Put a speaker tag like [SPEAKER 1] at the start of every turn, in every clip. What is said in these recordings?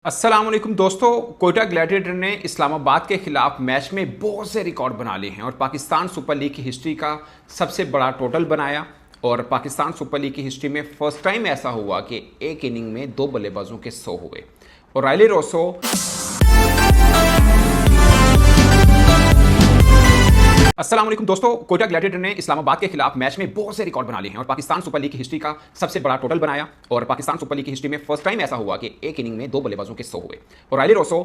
[SPEAKER 1] अस्सलाम वालेकुम दोस्तों। कोयटा ग्लैडिएटर ने इस्लामाबाद के खिलाफ मैच में बहुत से रिकॉर्ड बना लिए हैं और पाकिस्तान सुपर लीग की हिस्ट्री का सबसे बड़ा टोटल बनाया। और पाकिस्तान सुपर लीग की हिस्ट्री में फर्स्ट टाइम ऐसा हुआ कि एक इनिंग में दो बल्लेबाजों के 100 हुए। और रायले रोसो अस्सलाम वालेकुम दोस्तों, कोयटा ग्लैडिएटर ने इस्लामाबाद के खिलाफ मैच में बहुत से रिकॉर्ड बना लिए हैं और पाकिस्तान सुपर लीग की हिस्ट्री का सबसे बड़ा टोटल बनाया। और पाकिस्तान सुपर लीग की हिस्ट्री में फर्स्ट टाइम ऐसा हुआ कि एक इनिंग में दो बल्लेबाजों के 100 हुए। और रायले रोसो,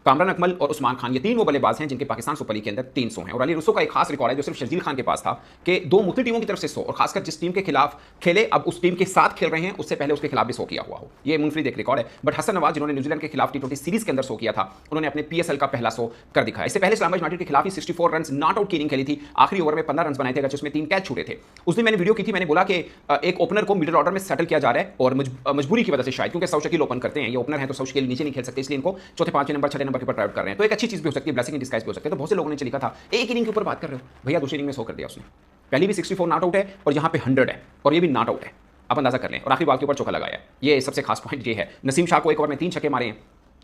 [SPEAKER 1] कामरान अकमल और उस्मान खान, ये तीन वो बल्लेबाज हैं जिनके पाकिस्तान सुपर लीग के अंदर 300 हैं। और अली रुसो का एक खास रिकॉर्ड है जो सिर्फ शर्जील खान के पास था कि दो मुख्तलिफ टीमों की तरफ से 100, और खासकर जिस टीम के खिलाफ खेले अब उस टीम के साथ खेल रहे हैं उससे पहले उसके खिलाफ भी 100 किया हुआ हो। ये मुनफरिद एक रिकॉर्ड है। बट हसन नवाज जिन्होंने न्यूजीलैंड के खिलाफ टी20 सीरीज के अंदर 100 किया था, उन्होंने अपने पीएसएल का पहला 100 कर दिखाया। इससे पहले इस्लामाबाद यूनाइटेड के खिलाफ ही 64 रन नॉट आउट की इनिंग खेली थी। आखिरी ओवर में 15 रन बनाए थे जिसमें 3 कैच छूटे थे। उस दिन मैंने वीडियो की थी, मैंने बोला कि एक ओपनर को मिडिल ऑर्डर में सेटल किया जा रहा है और मजबूरी की वजह से शायद, क्योंकि सौ शकील ओपन करते हैं, ये ओपनर है तो सौ शकील नीचे नहीं खेल सकते, इसलिए इनको चौथे पांचवें नंबर छठे नंबर के ऊपर प्राइवेट कर रहे हैं। तो एक अच्छी चीज भी हो सकती है, ब्लेसिंग इन डिस्गाइज भी हो सकती है। तो बहुत से लोगों ने लिखा था एक इनिंग के ऊपर बात कर रहे हो भैया, दूसरी इनिंग में 100 कर दिया उसने। पहली भी 64 नॉट आउट है और यहां पे 100 है और ये भी नॉट आउट है, आप अंदाजा कर लें। और आखिरी बॉल के ऊपर चौका लगाया है। ये सबसे खास पॉइंट ये है। नसीम शाह को एक ओवर में 3 छक्के मारे हैं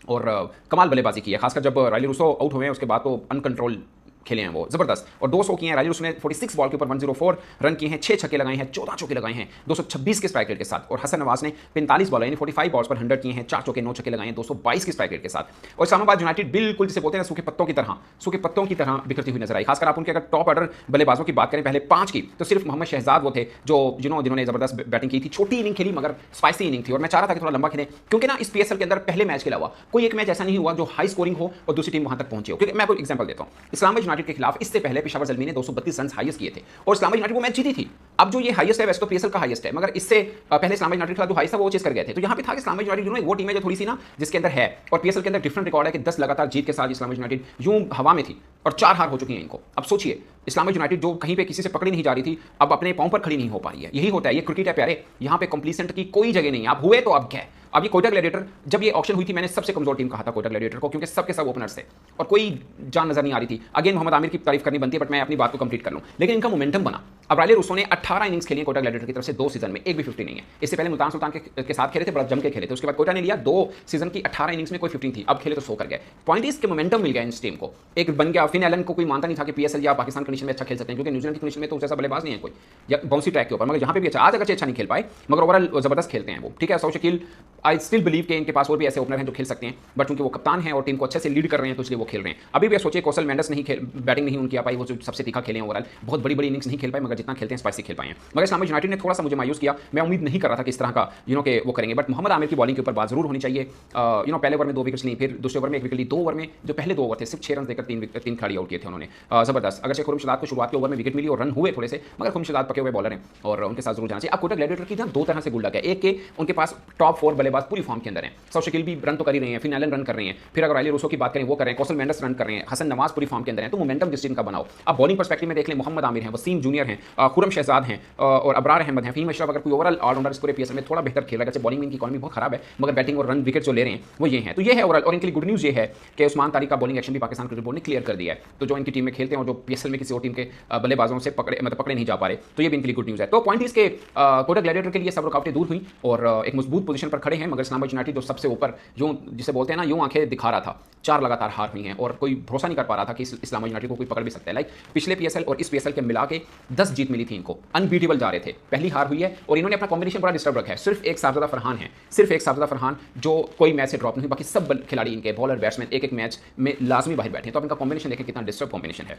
[SPEAKER 1] और कमाल बल्लेबाजी की है, खासकर जब रायले रुसो आउट हुए हैं उसके बाद तो अनकंट्रोल खेले हैं वो जबरदस्त। और 200 किए हैं रायले रुसो ने। 46 बॉल के ऊपर 104 रन किए हैं, 6 छक्के लगाए हैं, 14 चौके लगाए हैं 226 के स्ट्राइक रेट के साथ। और हसन नवाज ने 45 बॉल यानी 45 बॉल्स पर 100 किए हैं, 4 चौके 9 छक्के लगाए हैं 222 के स्ट्राइक रेट के साथ। और इस्लामाबाद यूनाइटेड बिल्कुल जिसे बोलते हैं सूखे पत्तों की तरह बिखरती हुई नजर आई। खासकर आप उनके अगर टॉप ऑर्डर बल्लेबाजों की बात करें पहले 5 की, तो सिर्फ मोहम्मद शहजाद वो थे जो जिन्होंने जबरदस्त बैटिंग की थी। छोटी इनिंग खेली मगर स्पाइसी इनिंग थी और मैं चाह रहा था कि थोड़ा लंबा खेले, क्योंकि ना इस पीएसएल के अंदर पहले मैच के अलावा कोई एक मैच ऐसा नहीं हुआ जो हाई स्कोरिंग हो और दूसरी टीम वहां तक पहुंची हो। क्योंकि मैं कोई एग्जांपल देता हूं, इस्लामाबाद यूनाइटेड के खिलाफ इससे पहले पेशावर ज़ल्मी ने 232 रन हाईएस्ट किए थे और इस्लामाबाद यूनाइटेड वो मैच जीती थी। अब जो ये हाईएस्ट है वैसे तो पीएसएल का हाईएस्ट है, मगर इससे पहले इस्लामाबाद यूनाइटेड का जो हाईएस्ट था वो चेस कर गए थे। तो यहां पे था कि इस्लामाबाद यूनाइटेड वो टीम है जो थोड़ी सी ना जिसके अंदर है। और पीएसएल के अंदर डिफरेंट रिकॉर्ड है कि 10 लगातार जीत के साथ इस्लामाबाद यूनाइटेड यूं हवा में थी और 4 हार हो चुकी हैं इनको। अब सोचिए, इस्लामाबाद यूनाइटेड जो कहीं पे किसी से पकड़ी नहीं जा रही थी अब अपने पांव पर खड़ी नहीं हो पा रही है। यही होता है, ये क्रिकेट है प्यारे, यहां पे कंप्लीसेंट की कोई जगह नहीं है। आप हुए तो अब क्या है। अब ये कोयटा ग्लैडिएटर, जब ये ऑक्शन हुई थी मैंने सबसे कमजोर टीम कहा था कोयटा ग्लैडिएटर को, क्योंकि सबके सब ओपनर्स थे और कोई जान नजर नहीं आ रही थी। अगेन मोहम्मद आमिर की तारीफ करनी बनती है बट मैं अपनी बात को कंप्लीट कर लूं। लेकिन इनका मोमेंटम बना। अब रायले रुसो ने 18 इनिंग्स खेली कोयटा ग्लैडिएटर की तरफ से 2 सीजन में, एक भी 50 नहीं है। इससे पहले मुल्तान सुल्तान के साथ खेले थे, बड़ा जम के खेले थे। उसके बाद कोयटा ने लिया 2 सीजन की 18 इनिंग्स में कोई 15 थी, अब खेले तो 100 कर गए। पॉइंट इसके मोमेंटम मिल गया इस टीम को, एक बन गया। फिन एलन को कोई मानता नहीं था कि पीएसएल या पाकिस्तान कंडीशन में अच्छा खेल सकते हैं, क्योंकि न्यूजीलैंड की कंडीशन में तो जैसा बल्लेबाज नहीं है कोई, या बाउंसी ट्रैक के ऊपर, मगर यहाँ पे भी अच्छा, आज अगर अच्छा नहीं खेल पाए मगर ओवरऑल जबरदस्त खेलते हैं वो। ठीक है, सौ शकील आई स्टिल बिलीव कि इनके पास और भी ऐसे ओपनर हैं जो खेल सकते हैं, बट चूंकि वो कप्तान हैं और टीम को अच्छे से लीड कर रहे हैं तो इसलिए वो खेल रहे हैं। अभी भी सोचिए कौशल मेंडस नहीं बैटिंग नहीं उनकी आ पाई, वो जो सबसे तीखा खेले हैं ओवरऑल, बहुत बड़ी इनिंग्स नहीं खेल पाए मगर जितना खेलते हैं स्पाइसी खेल पाए हैं। मगर इस्लामाबाद यूनाइटेड ने थोड़ा सा मुझे मायूस किया, मैं उम्मीद नहीं कर रहा था कि इस तरह का के वो करेंगे। बट मोहम्मद आमिर की बॉलिंग के ऊपर बात जरूर होनी चाहिए। पहले ओवर में 2 विकेट्स ली, फिर दूसरे ओवर में 1 विकेट ली, 2 ओवर में जो पहले 2 ओवर थे सिर्फ 6 रन देकर 3 खिलाड़ी आउट किए थे उन्होंने, जबरदस्त। अगर खुरम शहजाद को शुरुआत के ओवर में विकेट मिली और रन हुए थोड़े से, मगर खुरम शहजाद पके हुए बॉलर हैं और उनके साथ जरूर जाना चाहिए। अब कोयटा ग्लैडिएटर की ना 2 तरह से गुल लगा है। एक के उनके पास टॉप 4 बल्लेबाज पूरी फॉर्म के अंदर हैं, सौ शकील भी रन तो कर ही रहे हैं, फिन एलन रन कर रहे हैं, फिर अगर रायले रुसो की बात करें वो कर रहे हैं, कौशल मेंडस रन कर रहे हैं, हसन नवाज पूरी फॉर्म के अंदर हैं। तो मोमेंटम जिस टीम का बनाओ। अब बॉलिंग पर्सपेक्टिव में देख लें, मोहम्मद आमिर हैं, वसीम जूनियर हैं, खुरम शहजाद हैं और अबरार अहमद हैं, फहीम अशरफ अगर कोई ओवरऑल ऑलराउंडर पूरे पीएसएल में थोड़ा बेहतर खेल रहा है। बॉलिंग में इनकी इकॉनमी बहुत खराब है मगर बैटिंग और रन विकेट जो ले रहे हैं वो ये हैं। तो ये है ओवरऑल। और इनके लिए गुड न्यूज़ ये है कि उस्मान तारिक का बॉलिंग एक्शन भी पाकिस्तान क्रिकेट बोर्ड ने क्लियर कर दिया है। तो जो इनकी टीम में खेलते हैं और जो पीएसएल में किसी और टीम के बल्लेबाजों से पकड़े नहीं जा पा रहे, तो ये भी इनके लिए गुड न्यूज़ है। तो पॉइंट इसके कोयटा ग्लैडिएटर के लिए सब रुकावटें दूर हुई और एक मजबूत पोजीशन पर खड़े हैं। मगर इस्लामाबाद यूनाइटेड जो सबसे ऊपर यूं जिसे बोलते हैं ना यूं आंखें दिखा रहा था, 4 लगातार हार हुई हैं और कोई भरोसा नहीं कर पा रहा था कि इस्लामाबाद यूनाइटेड को कोई पकड़ भी सकता है। लाइक पिछले पीएसएल और इस पीएसएल के मिला के 10 जीत मिली थी इनको, अनबीटेबल जा रहे थे, पहली हार हुई है और इन्होंने अपना कॉम्बिनेशन बड़ा डिस्टर्ब रखा है। सिर्फ एक साहबजादा फरहान है, सिर्फ एक साहबजादा फरहान जो कोई मैच से ड्रॉप नहीं, बाकी सब खिलाड़ी इनके बॉलर बैट्समैन एक मैच में लाजमी बाहर बैठे हैं। तो आप इनका कॉम्बिनेशन देखें कितना डिस्टर्ब कॉम्बिनेशन है।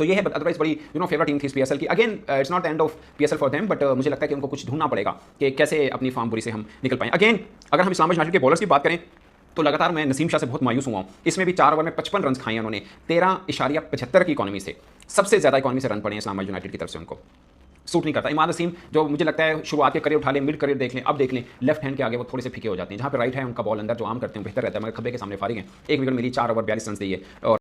[SPEAKER 1] तो ये है, अदरवाइज बड़ी फेवरेट टीम थी इस पीएसएल की। Again it's not the end of PSL for them, but मुझे लगता है कि उनको कुछ ढूंढना पड़ेगा कि कैसे अपनी फॉर्म बुरी से हम निकल पाएं। अगेन अगर हम इस्लामाबाद यूनाइटेड के बॉलर्स की बात करें तो लगातार मैं नसीम शाह से बहुत मायूस हुआ हूं। इसमें भी 4 ओवर में 55 रन खाए उन्होंने, 13.75 की इकॉनमी से, सबसे ज्यादा इकॉनमी से रन पड़े हैं इस्लामाबाद यूनाइटेड की तरफ से, उनको सूट नहीं करता। इमाद वसीम जो मुझे लगता है शुरुआत के करियर उठा लें, मिड करियर देख लें, अब देख लें लेफ्ट हैंड के आगे वो थोड़े से फीके हो जाते हैं। जहां पे राइट है उनका बॉल अंदर जो आम करते हैं बेहतर रहता है, मगर खब्बे के सामने फारिग हैं। 1 विकेट मिली, 4 ओवर 42 रन दिए और